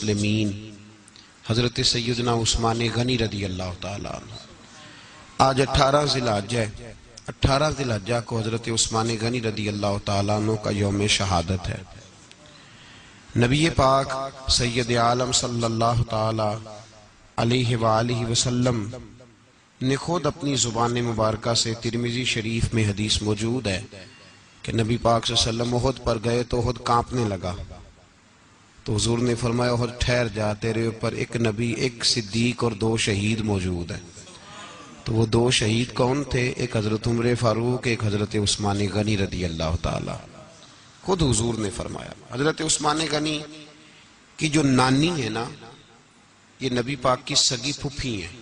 المسلمین حضرت سیدنا عثمان غنی رضی اللہ تعالیٰ عنہ. آج 18 ذی الحجہ ہے. 18 ذی الحجہ کو حضرت عثمان غنی رضی اللہ تعالیٰ عنہ کا یوم شہادت ہے. نبی پاک سید عالم صلی اللہ تعالیٰ علیہ وآلہ وسلم نے خود اپنی زبان مبارکہ سے ترمذی شریف میں حدیث موجود ہے کہ نبی پاک صلی اللہ علیہ وسلم احد پر گئے تو احد کانپنے لگا. تو حضور نے فرمایا احد ٹھہر جا، تیرے اوپر ایک نبی، ایک صدیق اور 2 شہید موجود ہیں. تو وہ 2 شہید کون تھے؟ ایک حضرت عمر فاروق، ایک حضرت عثمان غنی رضی اللہ تعالی. خود حضور نے فرمایا. حضرت عثمان غنی کی جو نانی ہے نا، یہ نبی پاک کی سگی پھوپھی ہیں.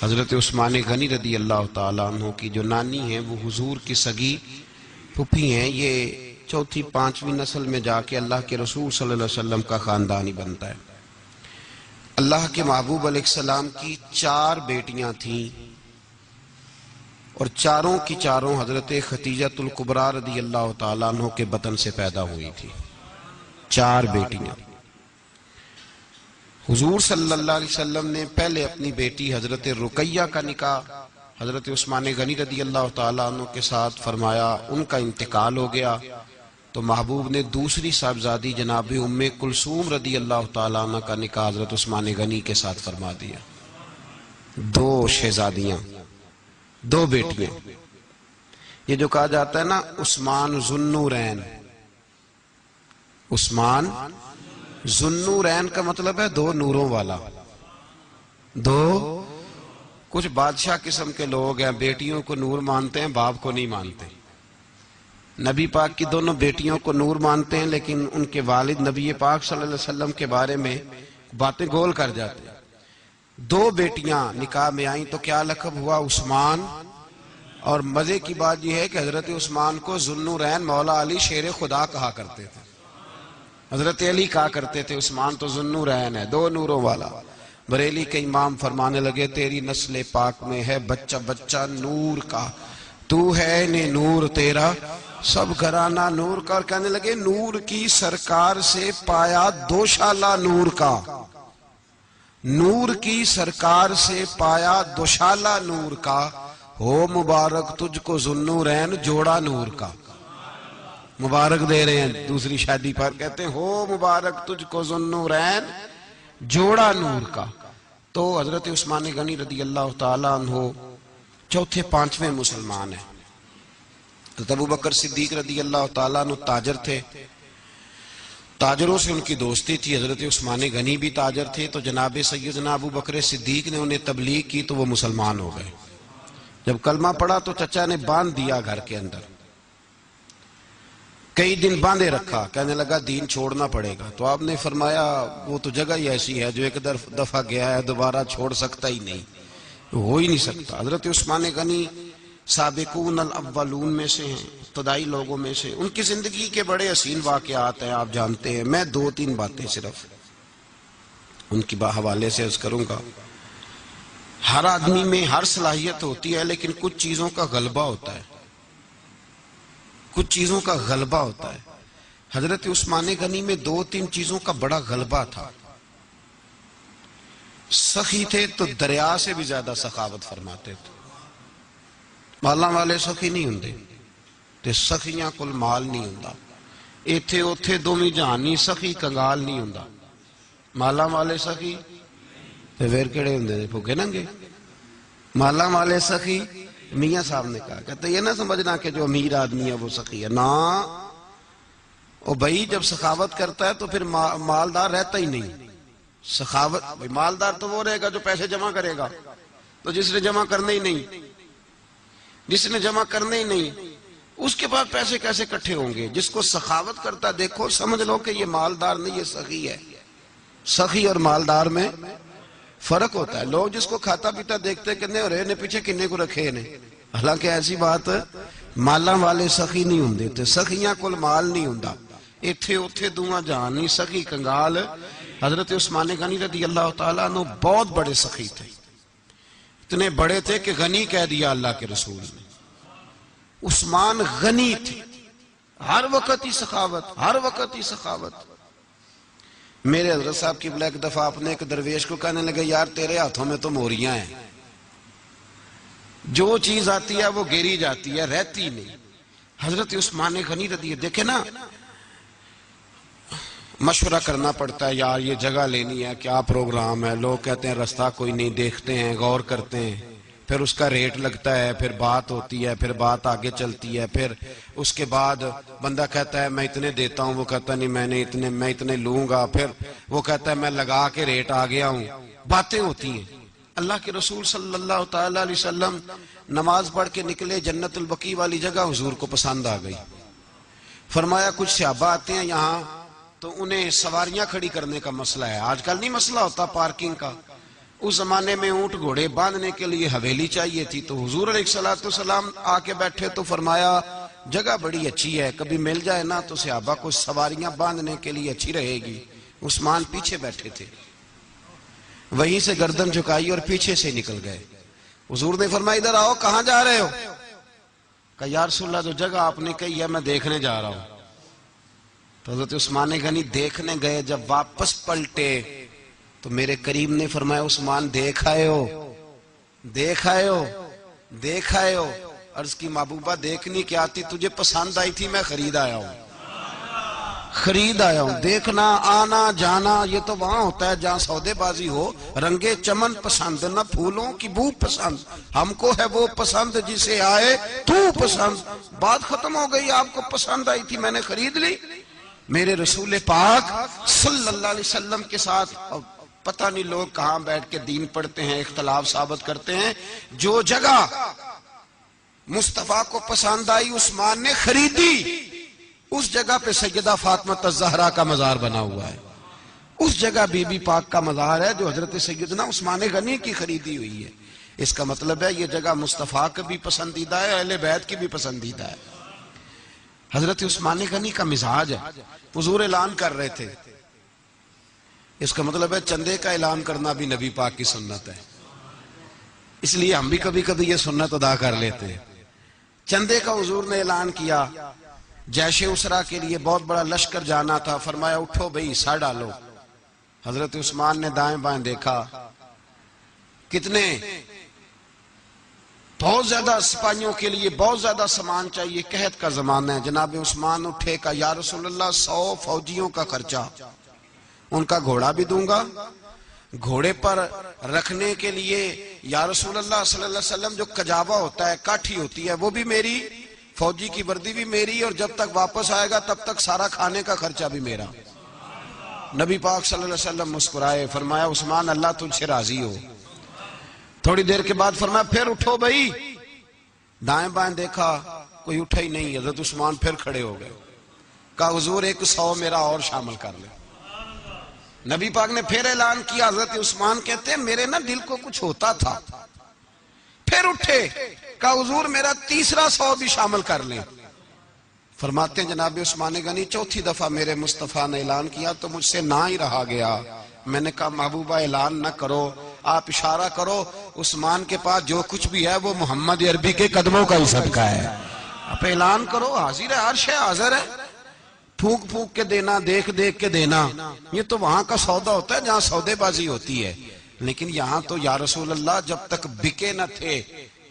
حضرت عثمان غنی رضی اللہ تعالیٰ عنہ کی جو نانی ہیں وہ حضور کی سگی پھوپھی ہیں. یہ 4تھی 5ویں نسل میں جا کے اللہ کے رسول صلی اللہ علیہ وسلم کا خاندان ہی بنتا ہے. اللہ کے محبوب علیہ السلام کی 4 بیٹیاں تھیں اور چاروں کی چاروں حضرت خدیجہ الکبریٰ رضی اللہ تعالیٰ عنہ کے بطن سے پیدا ہوئی تھی. 4 بیٹیاں. حضور صلی اللہ علیہ وسلم نے پہلے اپنی بیٹی حضرت رقیہ کا نکاح حضرت عثمان غنی رضی اللہ تعالیٰ عنہ کے ساتھ فرمایا. ان کا انتقال ہو گیا تو محبوب نے دوسری صاحبزادی جناب ام کلثوم رضی اللہ تعالیٰ عنہ کا نکاح حضرت عثمان غنی کے ساتھ فرما دیا. 2 شہزادیاں، 2 بیٹیاں. یہ جو کہا جاتا ہے نا عثمان ذو النورین، عثمان ذو النورین کا مطلب ہے 2 نوروں والا. 2 کچھ بادشاہ قسم کے لوگ ہیں، بیٹیوں کو نور مانتے ہیں، باپ کو نہیں مانتے. نبی پاک کی دونوں بیٹیوں کو نور مانتے ہیں لیکن ان کے والد نبی پاک صلی اللہ علیہ وسلم کے بارے میں باتیں گول کر جاتے ہیں. 2 بیٹیاں نکاح میں آئیں تو کیا لقب ہوا؟ عثمان. اور مزے کی بات یہ ہے کہ حضرت عثمان کو ذو النورین مولا علی شیر خدا کہا کرتے تھے. حضرت علی کہا کرتے تھے عثمان تو ذو النورین ہے، 2 نوروں والا. بریلی کے امام فرمانے لگے تیری نسل پاک میں ہے بچہ بچہ نور کا، تو ہے نے نور تیرا سب گھرانہ نور کا. اور کہنے لگے نور کی سرکار سے پایا 2 شالہ نور کا، نور کی سرکار سے پایا 2 شالہ نور کا، ہو مبارک تجھ کو ذو النورین جوڑا نور کا. مبارک دے رہے ہیں دوسری شادی پر، کہتے ہیں ہو مبارک تجھ کو ذو النورین جوڑا نور کا. تو حضرت عثمان غنی رضی اللہ تعالیٰ عنہ 4تھے 5ویں مسلمان ہیں. حضرت ابو بکر صدیق رضی اللہ تعالیٰ عنہ تاجر تھے، تاجروں سے ان کی دوستی تھی. حضرت عثمان غنی بھی تاجر تھے تو جناب سیدنا ابو بکر صدیق نے انہیں تبلیغ کی تو وہ مسلمان ہو گئے. جب کلمہ پڑھا تو چچا نے باندھ دیا گھر کے اندر، کئی دن باندھے رکھا، کہنے لگا دین چھوڑنا پڑے گا. تو آپ نے فرمایا وہ تو جگہ ہی ایسی ہے جو ایک دفعہ گیا ہے دوبارہ چھوڑ سکتا ہی نہیں، ہو ہی نہیں سکتا. حضرت عثمان غنی سابقون الاولون میں سے ہیں، ابتدائی لوگوں میں سے. ان کی زندگی کے بڑے حسین واقعات ہیں، آپ جانتے ہیں. میں 2-3 باتیں صرف ان کی حوالے سے عرض کروں گا. ہر آدمی میں ہر صلاحیت ہوتی ہے لیکن کچھ چیزوں کا غلبہ ہوتا ہے، کچھ چیزوں کا غلبہ ہوتا ہے. حضرت عثمان غنی میں 2-3 چیزوں کا بڑا غلبہ تھا. سخی تھے تو دریا سے بھی زیادہ سخاوت فرماتے تھے. مالاں والے سخی نہیں ہوندے تے سخیاں کل مال نہیں ہوندا. ایتھے اوتھے دومی جہانی سخی کنگال نہیں ہوندا. مالاں والے سخی تے پھر کیڑے ہوندے نے بھوکے ننگے. مالاں والے سخی میاں صاحب نے کہا، کہتے یہ نہ سمجھنا کہ جو امیر آدمی ہے وہ سخی ہے. نا او بھائی جب سخاوت کرتا ہے تو پھر مالدار رہتا ہی نہیں. سخاوت مالدار تو وہ رہے گا جو پیسے جمع کرے گا. تو جس نے جمع کرنے ہی نہیں، جس نے جمع کرنے ہی نہیں اس کے بعد پیسے کیسے کٹھے ہوں گے؟ جس کو سخاوت کرتا دیکھو سمجھ لو کہ یہ مالدار نہیں، یہ سخی ہے. سخی اور مالدار میں فرق ہوتا ہے. لوگ جس کو کھاتا پیتا دیکھتے کنے اور نے پیچھے کنے کو رکھے نے، حالانکہ ایسی بات مالاں والے سخی نہیں ہوندے تے سخیاں کل مال نہیں ہوندا. ایتھے اوتھے دوواں جہان نہیں سخی کنگال. حضرت عثمان غنی رضی اللہ تعالیٰ عنہ بہت بڑے سخی تھے، اتنے بڑے تھے کہ غنی کہہ دیا اللہ کے رسول نے. عثمان غنی تھے، ہر وقت ہی سخاوت، ہر وقت ہی سخاوت. میرے حضرت صاحب کی ایک دفعہ اپنے ایک درویش کو کہنے لگے یار تیرے ہاتھوں میں تو موریاں ہیں، جو چیز آتی ہے وہ گیری جاتی ہے، رہتی نہیں۔ حضرت عثمان غنی رضی اللہ دیکھیں نا، مشورہ کرنا پڑتا ہے، یار یہ جگہ لینی ہے، کیا پروگرام ہے، لوگ کہتے ہیں رستہ کوئی نہیں، دیکھتے ہیں، غور کرتے ہیں، پھر اس کا ریٹ لگتا ہے، پھر بات ہوتی ہے، پھر بات آگے چلتی ہے، پھر اس کے بعد بندہ کہتا ہے میں اتنے دیتا ہوں، وہ کہتا نہیں میں اتنے لوں گا، پھر وہ کہتا ہے میں لگا کے ریٹ آ گیا ہوں، باتیں ہوتی ہیں۔ اللہ کے رسول صلی اللہ تعالی علیہ وسلم نماز پڑھ کے نکلے، جنت البقیع والی جگہ حضور کو پسند آ گئی۔ فرمایا کچھ صحابہ آتے ہیں یہاں تو انہیں سواریاں کھڑی کرنے کا مسئلہ ہے، آج کل نہیں مسئلہ ہوتا پارکنگ کا، اس زمانے میں اونٹ گھوڑے باندھنے کے لیے حویلی چاہیے تھی، تو حضور علیہ السلام آ کے بیٹھے تو فرمایا جگہ بڑی اچھی ہے، کبھی مل جائے نا تو صحابہ کو سواریاں باندھنے کے لیے اچھی رہے گی۔ عثمان پیچھے بیٹھے تھے، وہیں سے گردن جھکائی اور پیچھے سے نکل گئے۔ حضور نے فرمایا ادھر آؤ، کہاں جا رہے ہو؟ کہا یا رسول اللہ جو جگہ آپ نے کہی ہے میں دیکھنے جا رہا ہوں۔ تو حضرت عثمان غنی دیکھنے گئے، جب واپس پلٹے تو میرے کریم نے فرمایا عثمان دیکھ آئے ہو؟ عرض کی محبوبہ دیکھنی کیا آتی، تجھے پسند آئی تھی، میں خرید آیا ہوں۔ دیکھنا آنا جانا یہ تو وہاں ہوتا ہے جہاں سودے بازی ہو، رنگے چمن پسند نہ پھولوں کی بو پسند، ہم کو ہے وہ پسند جسے آئے تو پسند، بات ختم ہو گئی، آپ کو پسند آئی تھی میں نے خرید لی۔ میرے رسول پاک صلی اللہ علیہ وسلم کے ساتھ پتہ نہیں لوگ کہاں بیٹھ کے دین پڑھتے ہیں، اختلاف ثابت کرتے ہیں، جو جگہ مصطفیٰ کو پسند آئی عثمان نے خریدی، اس جگہ پہ سیدہ فاطمہ الزہرا کا مزار بنا ہوا ہے، اس جگہ بی بی پاک کا مزار ہے جو حضرت سیدنا عثمان غنی کی خریدی ہوئی ہے۔ اس کا مطلب ہے یہ جگہ مصطفیٰ کا بھی پسندیدہ ہے، اہل بیت کی بھی پسندیدہ ہے۔ حضرت عثمان غنی کا مزاج ہے، حضور اعلان کر رہے تھے، اس کا مطلب ہے چندے کا اعلان کرنا بھی نبی پاک کی سنت ہے، اس لیے ہم بھی کبھی کبھی یہ سنت ادا کر لیتے ہیں۔ چندے کا حضور نے اعلان کیا، جیش اسرا کے لیے بہت بڑا لشکر جانا تھا، فرمایا اٹھو بھئی حصہ ڈالو۔ حضرت عثمان نے دائیں بائیں دیکھا، کتنے بہت زیادہ سپاہیوں کے لیے بہت زیادہ سامان چاہیے، قحط کا زمانہ ہے۔ جناب عثمان اٹھے کا یا رسول اللہ 100 فوجیوں کا خرچہ، ان کا گھوڑا بھی دوں گا، گھوڑے پر رکھنے کے لیے یا رسول اللہ صلی اللہ علیہ وسلم جو کجاوا ہوتا ہے، کاٹھی ہوتی ہے، وہ بھی میری، فوجی کی وردی بھی میری، اور جب تک واپس آئے گا تب تک سارا کھانے کا خرچہ بھی میرا۔ نبی پاک صلی اللہ علیہ وسلم مسکرائے، فرمایا عثمان اللہ تجھ سے راضی ہو۔ تھوڑی دیر کے بعد فرمایا پھر اٹھو بھئی، دائیں بائیں دیکھا کوئی اٹھا ہی نہیں، حضرت عثمان پھر کھڑے ہو گئے، کہا حضور 100 میرا اور شامل کر لیں۔ نبی پاک نے پھر اعلان کیا، حضرت عثمان کہتے ہیں میرے نا دل کو کچھ ہوتا تھا، پھر اٹھے، کہا حضور میرا تیسرا 100 بھی شامل کر لیں۔ فرماتے ہیں جناب عثمان غنی چوتھی دفعہ میرے مصطفیٰ نے اعلان کیا تو مجھ سے نہ ہی رہا گیا، میں نے کہا محبوبہ اعلان نہ کرو، آپ اشارہ کرو، عثمان کے پاس جو کچھ بھی ہے وہ محمد عربی کے قدموں کا ہی صدقہ ہے، آپ اعلان کرو، حاضر ہے، ہر شے حاضر ہے، پھونک پھونک کے دینا، دیکھ دیکھ کے دینا، یہ تو وہاں کا سودا ہوتا ہے جہاں سودے بازی ہوتی ہے، لیکن یہاں تو یا رسول اللہ جب تک بکے نہ تھے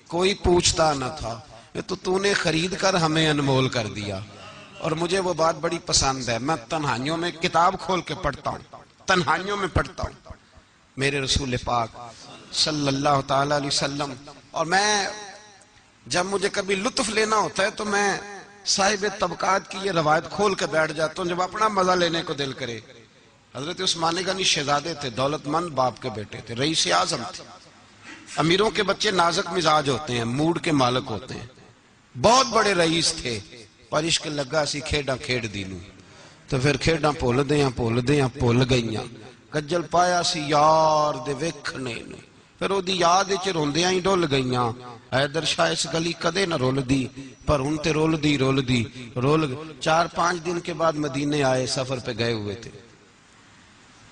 کوئی پوچھتا نہ تھا، تو نے خرید کر ہمیں انمول کر دیا۔ اور مجھے وہ بات بڑی پسند ہے، میں تنہائیوں میں کتاب کھول کے پڑھتا ہوں، تنہائیوں میں پڑھتا ہوں میرے رسول پاک صلی اللہ تعالی علیہ وسلم، اور میں جب مجھے کبھی لطف لینا ہوتا ہے تو میں صاحب طبقات کی یہ روایت کھول کے بیٹھ جاتا ہوں جب اپنا مزہ لینے کو دل کرے۔ حضرت عثمان غنی شہزادے تھے، دولت مند باپ کے بیٹے تھے، رئیس اعظم تھے۔ امیروں کے بچے نازک مزاج ہوتے ہیں، موڈ کے مالک ہوتے ہیں، بہت بڑے رئیس تھے، پر عشق لگا سی کھیڈاں کھیڈ دینوں، تو پھر کھیڈاں پھول گئیاں، کجل پایا سی یار دے ویکھنے نوں، پھر وہ دی یاد وچ روندیاں ہی ڈول گئیاں، حیدر شاہ اس گلی کدے نہ رول دی، پر ہن تے رول دی 4-5 دن کے بعد مدینے آئے، سفر پہ گئے ہوئے تھے،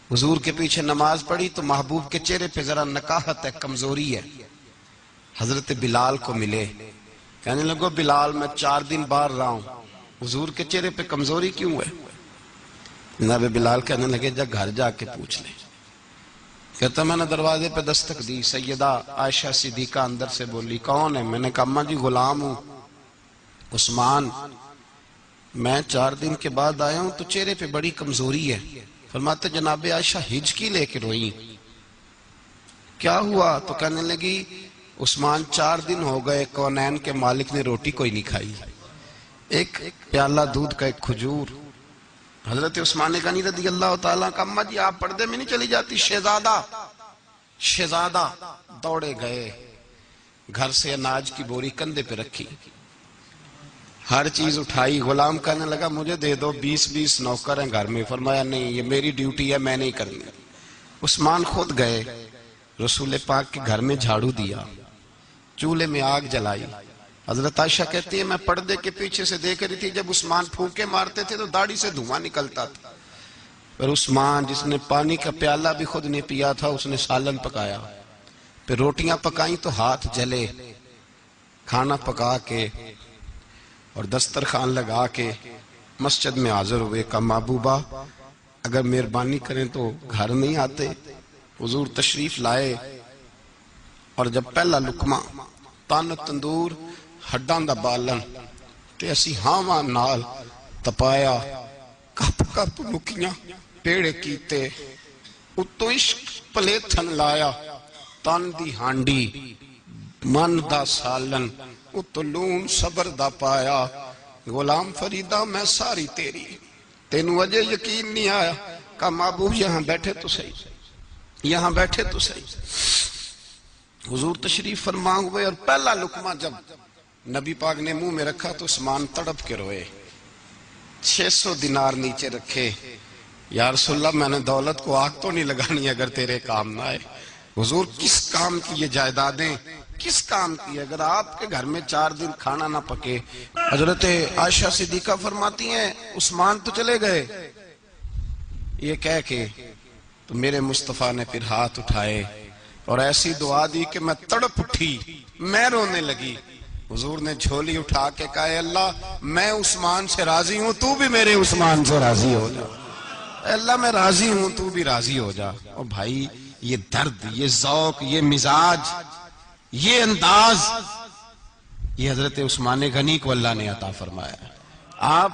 حضور کے پیچھے نماز پڑھی تو محبوب کے چہرے پہ ذرا نکاہت ہے، کمزوری ہے، حضرت بلال کو ملے، کہنے لگو بلال میں 4 دن باہر رہا ہوں، حضور کے چہرے پہ کمزوری کیوں ہے؟ جناب بلال کہنے لگے جا گھر جا کے پوچھ لیں. کہتا میں نے دروازے پہ دستک دی، سیدہ عائشہ صدیقہ اندر سے بولی کون ہے؟ میں نے کہا اماں جی غلام ہوں عثمان، میں 4 دن کے بعد آیا ہوں تو چہرے پہ بڑی کمزوری ہے. فرماتے جناب عائشہ ہچکی لے کے روئی. کیا ہوا؟ تو کہنے لگی عثمان 4 دن ہو گئے کونین کے مالک نے روٹی کوئی نہیں کھائی، ایک پیالہ دودھ کا ایک کھجور. حضرت عثمان غنی رضی اللہ تعالیٰ کا اماں جی آپ پردے میں نہیں چلی جاتی؟ شہزادہ دوڑے گئے، گھر سے اناج کی بوری کندھے پہ رکھی، ہر چیز اٹھائی. غلام کہنے لگا مجھے دے دو، 20 نوکر ہیں گھر میں. فرمایا نہیں یہ میری ڈیوٹی ہے، میں نہیں کرنی. عثمان خود گئے، رسول پاک کے گھر میں جھاڑو دیا، چولہے میں آگ جلائی. حضرت عائشہ کہتی ہے میں پردے کے پیچھے سے دیکھ رہی تھی، جب عثمان پھونکے مارتے تھے تو داڑھی سے دھواں نکلتا تھا. پھر عثمان جس نے پانی کا پیالہ بھی خود نہیں پیا تھا، اس نے سالن پکایا، پھر روٹیاں پکائیں تو ہاتھ جلے. کھانا پکا کے اور دسترخوان لگا کے مسجد میں حاضر ہوئے. کہا محبوبہ اگر مہربانی کریں تو گھر نہیں آتے؟ حضور تشریف لائے اور جب پہلا لقمہ تن تندور ہڈاں دا بالن تے اسی ہاواں نال تپایا، کپ کپ مکیاں پیڑے کیتے، اتوں عشق پلیتھن لایا، تن دی ہانڈی من دا سالن، اتوں لون صبر دا پایا. غلام فریدہ میں ساری تیری، تینوں وجہ یقین نہیں آیا. کہا محبوب یہاں بیٹھے تو صحیح، یہاں بیٹھے تو صحیح. حضور تشریف فرما ہوئے اور پہلا لقمہ جب نبی پاک نے منہ میں رکھا تو عثمان تڑپ کے روئے. 600 دینار نیچے رکھے. یا رسول اللہ میں نے دولت کو آگ تو نہیں لگانی اگر تیرے کام نہ آئے. حضور کس کام کی یہ جائیدادیں، کس کام کی؟ اگر آپ کے گھر میں 4 دن کھانا نہ پکے. حضرت عائشہ صدیقہ فرماتی ہیں عثمان تو چلے گئے، یہ کہہ کے تو میرے مصطفیٰ نے پھر ہاتھ اٹھائے اور ایسی دعا دی کہ میں تڑپ اٹھی، میں رونے لگی. حضور نے جھولی اٹھا کے کہا اے اللہ میں عثمان سے راضی ہوں، تو بھی میرے عثمان سے راضی ہو جا. اے اللہ میں راضی ہوں، تو بھی راضی ہو جا. اور بھائی یہ درد، یہ ذوق، یہ مزاج، یہ انداز، یہ حضرت عثمان غنی کو اللہ نے عطا فرمایا. آپ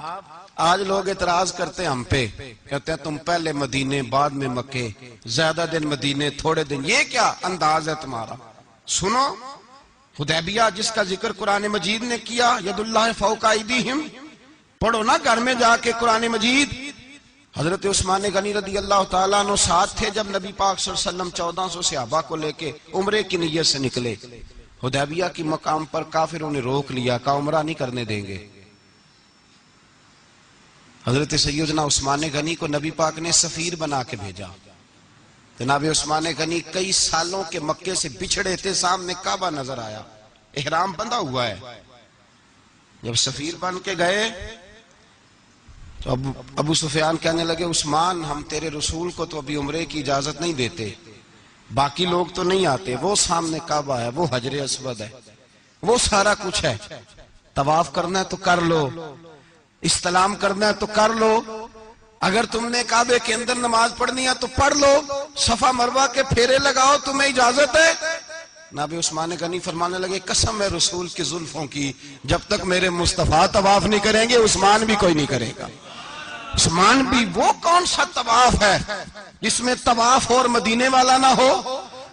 آج لوگ اعتراض کرتے ہیں ہم پہ، کہتے ہیں تم پہلے مدینے بعد میں مکے، زیادہ دن مدینے تھوڑے دن. یہ کیا انداز ہے تمہارا؟ سنو حدیبیہ جس کا ذکر قرآن مجید نے کیا، ید اللہ فوق ایدیہم، پڑھو نا گھر میں جا کے قرآن مجید. حضرت عثمان غنی رضی اللہ تعالیٰ عنہ ساتھ تھے جب نبی پاک صلی اللہ علیہ وسلم 1400 صحابہ کو لے کے عمرے کی نیت سے نکلے. حدیبیہ کی مقام پر کافروں نے روک لیا، کہا عمرہ نہیں کرنے دیں گے. حضرت سیدنا عثمان غنی کو نبی پاک نے سفیر بنا کے بھیجا. جناب عثمان غنی کئی سالوں کے مکے سے بچھڑے تھے، سامنے کعبہ نظر آیا، احرام بندھا ہوا ہے. جب سفیر بن کے گئے تو ابو سفیان کہنے لگے عثمان ہم تیرے رسول کو تو ابھی عمرے کی اجازت نہیں دیتے، باقی لوگ تو نہیں آتے، وہ سامنے کعبہ ہے، وہ حجر اسود ہے، وہ سارا کچھ ہے، طواف کرنا ہے تو کر لو، استلام کرنا ہے تو کر لو، اگر تم نے کعبے کے اندر نماز پڑھنی ہے تو پڑھ لو، صفا مروہ کے پھیرے لگاؤ، تمہیں اجازت ہے. نبی عثمان غنی فرمانے لگے قسم ہے رسول کی زلفوں کی، جب تک میرے مصطفیٰ طواف نہیں کریں گے عثمان بھی کوئی نہیں کرے گا. عثمان بھی وہ کون سا طواف ہے جس میں طواف اور مدینے والا نہ ہو؟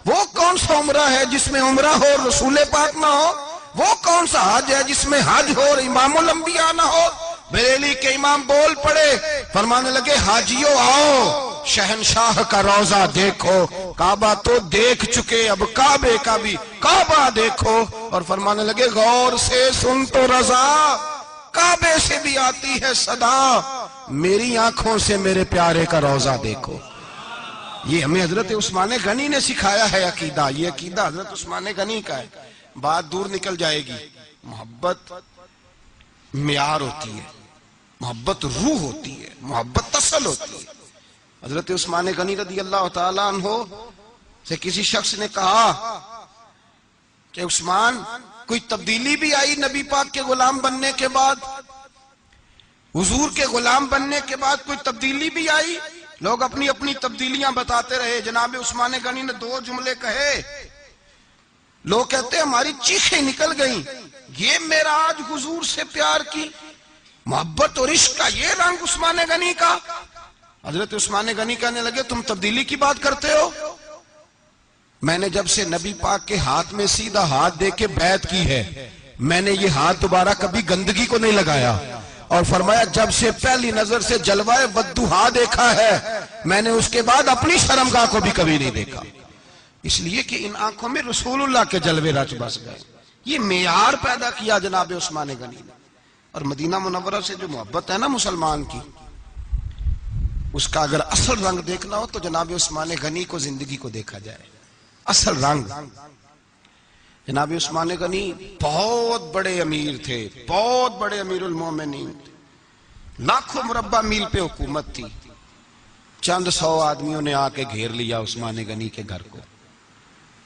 وہ کون سا عمرہ ہے جس میں عمرہ ہو اور رسول پاک نہ ہو؟ وہ کون سا حج ہے جس میں حج ہو اور امام الانبیاء نہ ہو؟ بریلی کے امام بول پڑے، فرمانے لگے حاجیو آؤ شہنشاہ کا روضہ دیکھو، کعبہ تو دیکھ چکے اب کعبے کا بھی کعبہ دیکھو. اور فرمانے لگے غور سے سن تو رضا، کعبے سے بھی آتی ہے صدا، میری آنکھوں سے میرے پیارے کا روضہ دیکھو. یہ ہمیں حضرت عثمان غنی نے سکھایا ہے عقیدہ، یہ عقیدہ حضرت عثمان غنی کا ہے. بات دور نکل جائے گی. محبت معیار ہوتی ہے، محبت روح ہوتی ہے، محبت اصل ہوتی ہے. حضرت عثمان غنی رضی اللہ تعالیٰ عنہ سے کسی شخص نے کہا کہ عثمان کوئی تبدیلی بھی آئی نبی پاک کے غلام بننے کے بعد؟ حضور کے غلام بننے کے بعد کوئی تبدیلی بھی آئی؟ لوگ اپنی اپنی تبدیلیاں بتاتے رہے. جناب عثمان غنی نے 2 جملے کہے, لوگ کہتے ہیں ہماری چیخیں نکل گئیں. یہ معراج حضور سے پیار کی محبت اور عشق کا یہ رنگ عثمان غنی کا. حضرت عثمان غنی کہنے لگے تم تبدیلی کی بات کرتے ہو؟ میں نے جب سے نبی پاک کے ہاتھ میں سیدھا ہاتھ دے کے بیعت کی ہے, میں نے یہ ہاتھ دوبارہ کبھی گندگی کو نہیں لگایا. اور فرمایا جب سے پہلی نظر سے جلوہ والضحیٰ دیکھا ہے, میں نے اس کے بعد اپنی شرمگاہ کو بھی کبھی نہیں دیکھا. اس لیے کہ ان آنکھوں میں رسول اللہ کے جلوے رچ بس گئے. یہ معیار پیدا کیا جناب عثمان غنی نے. اور مدینہ منورہ سے جو محبت ہے نا مسلمان کی, اس کا اگر اصل رنگ دیکھنا ہو تو جناب عثمان غنی کو زندگی کو دیکھا جائے. اصل رنگ. جناب عثمان غنی بہت بڑے امیر تھے, بہت بڑے امیر المومنین. لاکھوں مربع میل پہ حکومت تھی. چند 100 آدمیوں نے آ کے گھیر لیا عثمان غنی کے گھر کو.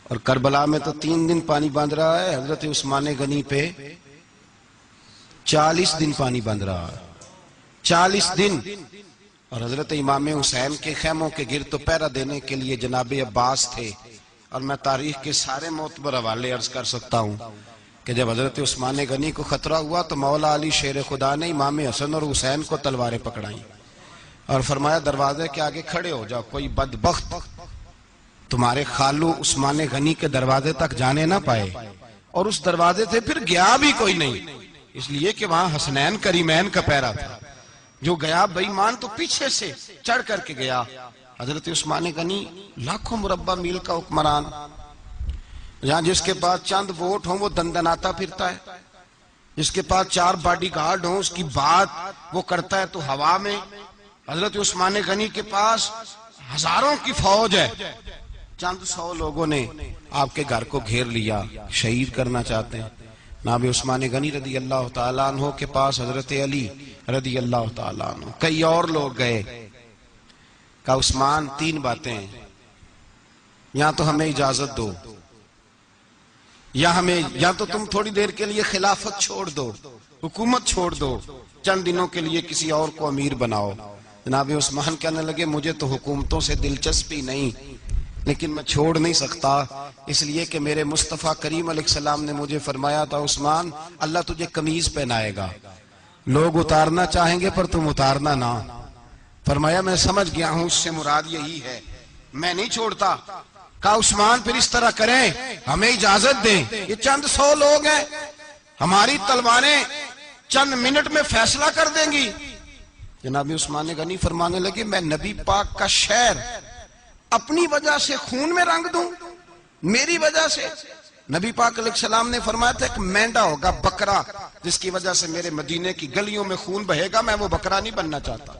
اور کربلا میں تو 3 دن پانی بند رہا ہے, حضرت عثمان غنی پہ 40 دن پانی بند رہا ہے. 40 دن. اور حضرت امام حسین کے خیموں کے گرد تو پہرا دینے کے لیے جناب عباس تھے. اور میں تاریخ کے سارے معتبر حوالے عرض کر سکتا ہوں کہ جب حضرت عثمان غنی کو خطرہ ہوا تو مولا علی شیر خدا نے امام حسن اور حسین کو تلواریں پکڑائیں اور فرمایا دروازے کے آگے کھڑے ہو جاؤ, کوئی بدبخت تمہارے خالو عثمان غنی کے دروازے تک جانے نہ پائے. اور اس دروازے سے پھر گیا بھی کوئی نہیں, اس لیے کہ وہاں حسنین کریمین کا پہرا تھا. جو گیا بے ایمان تو پیچھے سے چڑھ کر کے گیا. حضرت عثمان غنی لاکھوں مربع میل کا حکمران, جہاں جس کے پاس چند ووٹ ہوں وہ دندناتا پھرتا ہے, جس کے پاس 4 باڈی گارڈ ہوں اس کی بات وہ کرتا ہے تو ہوا میں. حضرت عثمان غنی کے پاس ہزاروں کی فوج ہے, چند 100 لوگوں نے آپ کے گھر کو گھیر لیا, شہید کرنا چاہتے ہیں. جناب عثمان غنی رضی اللہ تعالیٰ عنہ کے پاس حضرت علی رضی اللہ تعالیٰ عنہ, کئی اور لوگ گئے. کہا عثمان 3 باتیں ہیں, یا تو ہمیں اجازت دو, یا تو تم تھوڑی دیر کے لیے خلافت چھوڑ دو, حکومت چھوڑ دو, چند دنوں کے لیے کسی اور کو امیر بناؤ. جناب عثمان کہنے لگے مجھے تو حکومتوں سے دلچسپی نہیں, لیکن میں چھوڑ نہیں سکتا, اس لیے کہ میرے مصطفیٰ کریم علیہ السلام نے مجھے فرمایا تھا عثمان اللہ تجھے قمیض پہنائے گا, لوگ اتارنا چاہیں گے پر تم اتارنا نہ. فرمایا میں سمجھ گیا ہوں اس سے مراد یہی ہے, میں نہیں چھوڑتا. کہا عثمان پھر اس طرح کریں, ہمیں اجازت دیں, یہ چند 100 لوگ ہیں, ہماری تلواریں چند منٹ میں فیصلہ کر دیں گی. جناب عثمان غنی فرمانے لگے میں نبی پاک کا شہر اپنی وجہ سے خون میں رنگ دوں, میری وجہ سے؟ نبی پاک علیہ السلام نے فرمایا تھا ایک مینڈا ہوگا بکرا جس کی وجہ سے میرے مدینے کی گلیوں میں خون بہے گا, میں وہ بکرا نہیں بننا چاہتا.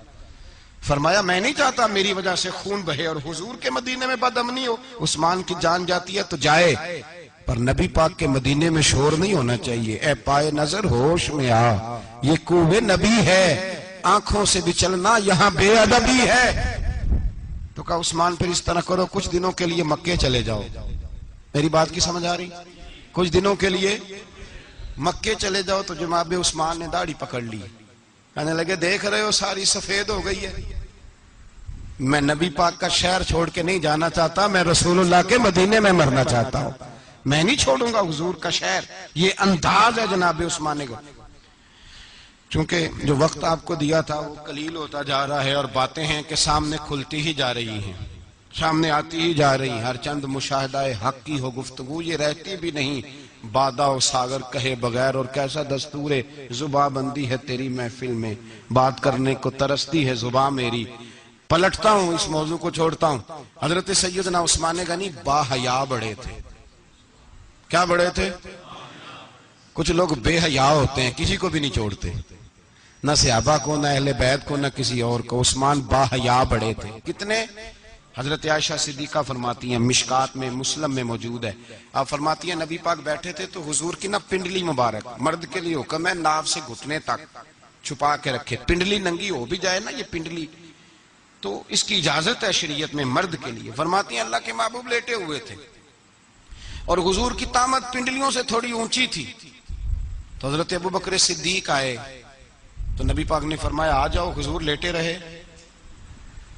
فرمایا میں نہیں چاہتا میری وجہ سے خون بہے اور حضور کے مدینے میں بدامنی ہو. عثمان کی جان جاتی ہے تو جائے, پر نبی پاک کے مدینے میں شور نہیں ہونا چاہیے. اے پائے نظر ہوش میں آ, یہ کوہ نبی ہے, آنکھوں سے بھی چلنا یہاں بے ادبی ہے. تو کہا عثمان پھر اس طرح کرو کچھ دنوں کے لیے مکے چلے جاؤ. میری بات کی سمجھ آ رہی؟ کچھ دنوں کے لیے مکے چلے جاؤ. تو جناب عثمان نے داڑھی پکڑ لی, کہنے لگے دیکھ رہے ہو ساری سفید ہو گئی ہے, میں نبی پاک کا شہر چھوڑ کے نہیں جانا چاہتا, میں رسول اللہ کے مدینے میں مرنا چاہتا ہوں, میں نہیں چھوڑوں گا حضور کا شہر. یہ انداز ہے جناب عثمان غنی. چونکہ جو وقت آپ کو دیا تھا وہ قلیل ہوتا جا رہا ہے اور باتیں ہیں کہ سامنے کھلتی ہی جا رہی ہیں, سامنے آتی ہی جا رہی ہیں. ہر چند مشاہدہ حق کی ہو گفتگو یہ رہتی بھی نہیں, بادہ و ساگر کہے بغیر. اور کیسا دستور زباں بندی ہے تیری محفل میں, بات کرنے کو ترستی ہے زباں میری. پلٹتا ہوں, اس موضوع کو چھوڑتا ہوں. حضرت سیدنا عثمان غنی با حیا بڑے تھے. کیا بڑے تھے؟ کچھ لوگ بے حیا ہوتے ہیں, کسی کو بھی نہیں چھوڑتے, نہ صحابہ کو, نہ اہل بیت کو, نہ کسی اور کو. عثمان با حیا بڑے تھے. کتنے؟ حضرت عائشہ صدیقہ فرماتی ہیں, مشکات میں مسلم میں موجود ہے, آپ فرماتی ہیں نبی پاک بیٹھے تھے تو حضور کی نا پنڈلی مبارک, مرد کے لیے حکم ہے ناف سے گھٹنے تک چھپا کے رکھے, پنڈلی ننگی ہو بھی جائے نا یہ پنڈلی تو اس کی اجازت ہے شریعت میں مرد کے لیے. فرماتی ہیں اللہ کے محبوب لیٹے ہوئے تھے اور حضور کی طامت پنڈلیوں سے تھوڑی اونچی تھی, تو حضرت ابو بکر صدیق آئے تو نبی پاک نے فرمایا آ جاؤ. حضور لیٹے رہے.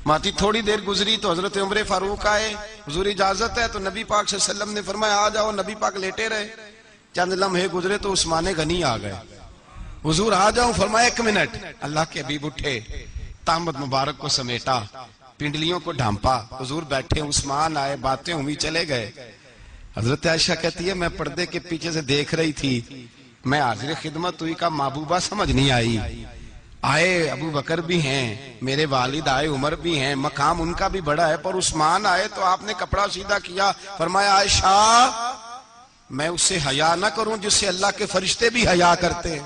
ماتی تھوڑی دیر گزری تو حضرت عمر فاروق آئے. حضور اجازت ہے؟ تو نبی پاک صلی اللہ علیہ وسلم نے فرمایا آ جاؤ. نبی پاک لیٹے رہے. چند لمحے گزرے تو عثمان غنی آ گئے. حضور آ جاؤ. فرمایا 1 منٹ. اللہ کے حبیب اٹھے, تامت مبارک کو سمیٹا, پنڈلیوں کو ڈھانپا. حضور بیٹھے, عثمان آئے, باتیں ہوئی, چلے گئے. حضرت عائشہ کہتی ہے میں پردے کے پیچھے سے دیکھ رہی تھی, میں حاضر خدمت ہوئی, کا محبوبہ سمجھ نہیں آئی. آئے ابو بکر بھی ہیں, میرے والد آئے, عمر بھی ہیں, مقام ان کا بھی بڑا ہے, پر عثمان آئے تو آپ نے کپڑا سیدھا کیا. فرمایا عائشہ میں اس سے حیا نہ کروں جس سے اللہ کے فرشتے بھی حیا کرتے ہیں.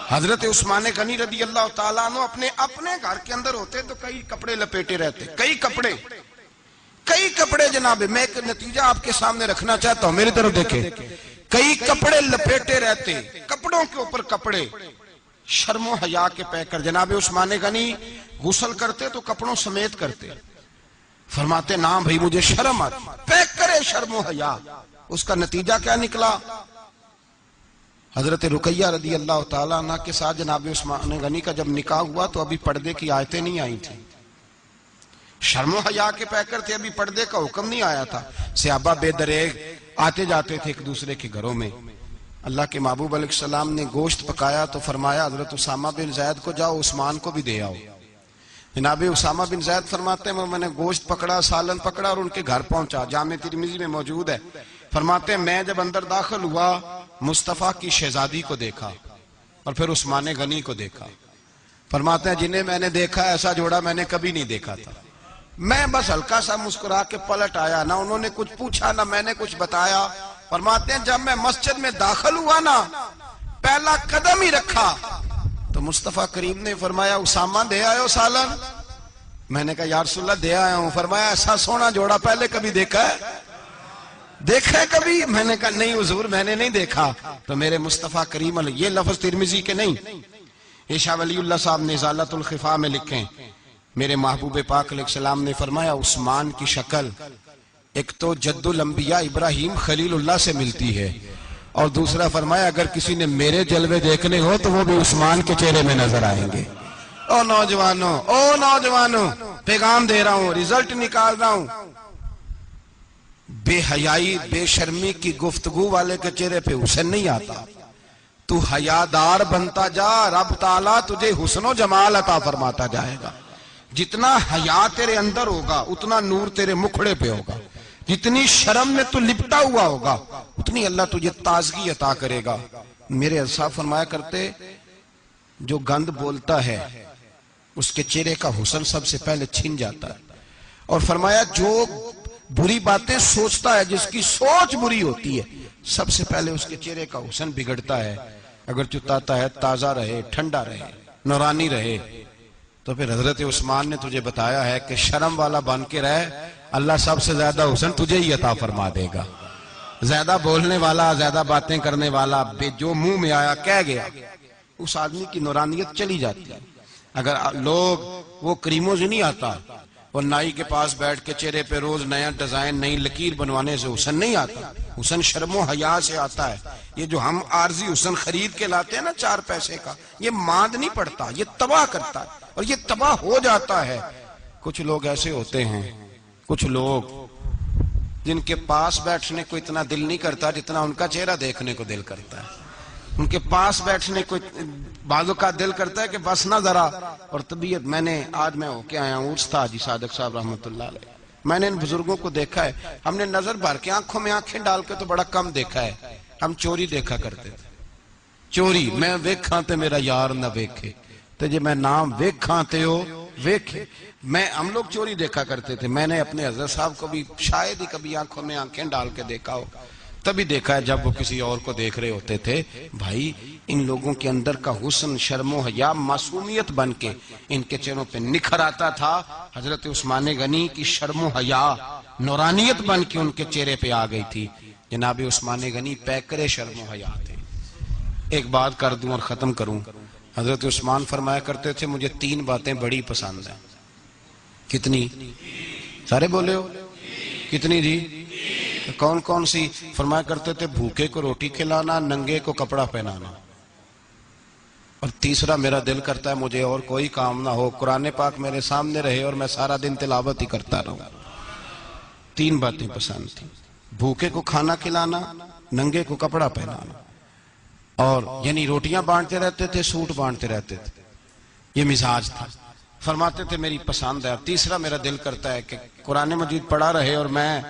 حضرت عثمان غنی رضی اللہ تعالیٰ عنہ اپنے گھر کے اندر ہوتے تو کئی کپڑے لپیٹے رہتے, کئی کپڑے جناب. میں ایک نتیجہ آپ کے سامنے رکھنا چاہتا ہوں, میری طرف دیکھیں. کئی کپڑے لپیٹے رہتے, کپڑوں کے اوپر کپڑے, شرم و حیا کے پیکر. جناب عثمان غنی غسل کرتے تو کپڑوں سمیت کرتے. فرماتے نا بھائی مجھے شرم آتی, پیکر شرم و حیا. اس کا نتیجہ کیا نکلا؟ حضرت رقیہ رضی اللہ تعالیٰ عنہ کے ساتھ جناب عثمان غنی کا جب نکاح ہوا تو ابھی پردے کی آیتیں نہیں آئی تھیں. شرم و حیا کے پیکر تھے, ابھی پردے کا حکم نہیں آیا تھا. صحابہ بے دریغ آتے جاتے تھے ایک دوسرے کے گھروں میں. اللہ کے محبوب علیہ السلام نے گوشت پکایا تو فرمایا حضرت اسامہ بن زید کو جاؤ عثمان کو بھی دے آؤ. جناب اسامہ بن زید فرماتے ہیں میں نے گوشت پکڑا, سالن پکڑا اور ان کے گھر پہنچا. جامع ترمذی میں موجود ہے. فرماتے ہیں میں جب اندر داخل ہوا مصطفیٰ کی شہزادی کو دیکھا اور پھر عثمان غنی کو دیکھا. فرماتے ہیں جنہیں میں نے دیکھا ایسا جوڑا میں نے کبھی نہیں دیکھا تھا. میں بس ہلکا سا مسکرا کے پلٹ آیا, نہ انہوں نے کچھ پوچھا نہ میں نے کچھ بتایا. فرماتے ہیں جب میں مسجد میں داخل ہوا نا, پہلا قدم ہی رکھا تو مصطفیٰ کریم نے فرمایا اسامہ دے آئے ہو سالن؟ میں نے کہا یا رسول اللہ دے آیا ہوں. فرمایا ایسا سونا جوڑا پہلے کبھی دیکھا ہے؟ دیکھا ہے کبھی؟ میں نے کہا نہیں حضور میں نے نہیں دیکھا. تو میرے مصطفیٰ کریم علیہ, یہ لفظ ترمذی کے نہیں, یہ شاہ ولی اللہ صاحب نے ازالۃ الخفا میں لکھیں. میرے محبوب پاک علیہ السلام نے فرمایا عثمان کی شکل ایک تو جد الانبیاء ابراہیم خلیل اللہ سے ملتی ہے, اور دوسرا فرمایا اگر کسی نے میرے جلوے دیکھنے ہو تو وہ بھی عثمان کے چہرے میں نظر آئیں گے. او نوجوانوں پیغام دے رہا ہوں, ریزلٹ نکال رہا ہوں. بے حیائی بے شرمی کی گفتگو والے کے چہرے پہ حسن نہیں آتا. تو حیادار بنتا جا, رب تعالیٰ تجھے حسن و جمال عطا فرماتا جائے گا. جتنا حیا تیرے اندر ہوگا اتنا نور تیرے مکھڑے پہ ہوگا. جتنی شرم میں تو لپٹا ہوا ہوگا اتنی اللہ تجھے تازگی عطا کرے گا. میرے صاحب فرمایا کرتے جو گند بولتا ہے اس کے چہرے کا حسن سب سے پہلے چھن جاتا ہے. اور فرمایا جو بری باتیں سوچتا ہے, جس کی سوچ بری ہوتی ہے, سب سے پہلے اس کے چہرے کا حسن بگڑتا ہے. اگر چتاتا ہے تازہ رہے, ٹھنڈا رہے, نورانی رہے. تو پھر حضرت عثمان نے تجھے بتایا ہے کہ شرم والا بن کے رہ, اللہ سب سے زیادہ حسن تجھے ہی عطا فرما دے گا. زیادہ بولنے والا, زیادہ باتیں کرنے والا, جو منہ میں آیا کہہ گیا, اس آدمی کی نورانیت چلی جاتی ہے. اگر لوگ وہ کریموں سے نہیں آتا, وہ نائی کے پاس بیٹھ کے چہرے پہ روز نیا ڈیزائن نئی لکیر بنوانے سے حسن نہیں آتا. حسن شرم و حیا سے آتا ہے. یہ جو ہم عارضی حسن خرید کے لاتے ہیں نا 4 پیسے کا, یہ ماند نہیں پڑتا, یہ تباہ کرتا ہے اور یہ تباہ ہو جاتا ہے. کچھ لوگ ایسے ہوتے ہیں, کچھ لوگ جن کے پاس بیٹھنے کو اتنا دل نہیں کرتا جتنا ان کا چہرہ دیکھنے کو دل کرتا ہے. ان کے پاس بیٹھنے کو بعضوں کا دل کرتا ہے کہ بس نہ ذرا. اور طبیعت آج میں ہو کے آیا ہوں, عرس تھا حاجی صادق صاحب رحمۃ اللہ علیہ. میں نے ان بزرگوں کو دیکھا ہے, ہم نے نظر بھر کے آنکھوں میں آنکھیں ڈال کے تو بڑا کم دیکھا ہے. ہم چوری دیکھا کرتے تھے, چوری. میں ویکھاں تے میرا یار نہ ویکھے, تو جی میں نام ویکھاں تے ہو ویکھے. ہم لوگ چوری دیکھا کرتے تھے. میں نے اپنے حضرت صاحب کو بھی شاید ہی کبھی آنکھوں میں آنکھیں ڈال کے دیکھا ہو, تبھی دیکھا ہے جب وہ کسی اور کو دیکھ رہے ہوتے تھے. بھائی ان لوگوں کے اندر کا حسن شرم و حیا معصومیت بن کے ان کے چہروں پہ نکھر آتا تھا. حضرت عثمان غنی کی شرم و حیا نورانیت بن کے ان کے چہرے پہ آ گئی تھی. جناب عثمان غنی پیکرے شرم و حیا تھے. ایک بات کر دوں اور ختم کروں. حضرت عثمان فرمایا کرتے تھے مجھے 3 باتیں بڑی پسند ہیں. کتنی؟ سارے بولے ہو کتنی جی؟ کون کون سی؟ فرمایا کرتے تھے بھوکے کو روٹی کھلانا, ننگے کو کپڑا پہنانا. اور تیسرا میرا دل کرتا ہے مجھے اور کوئی کام نہ ہو، قرآن پاک میرے سامنے رہے اور میں سارا دن تلاوت ہی کرتا رہوں۔ 3 باتیں پسند تھیں، بھوکے کو کھانا کھلانا، ننگے کو کپڑا پہنانا، اور یعنی روٹیاں بانٹتے رہتے تھے، سوٹ بانٹتے رہتے تھے، یہ مزاج تھا۔ فرماتے تھے میری پسند ہے۔ اور تیسرا میرا دل کرتا ہے کہ قرآن مجید پڑھا رہے اور میں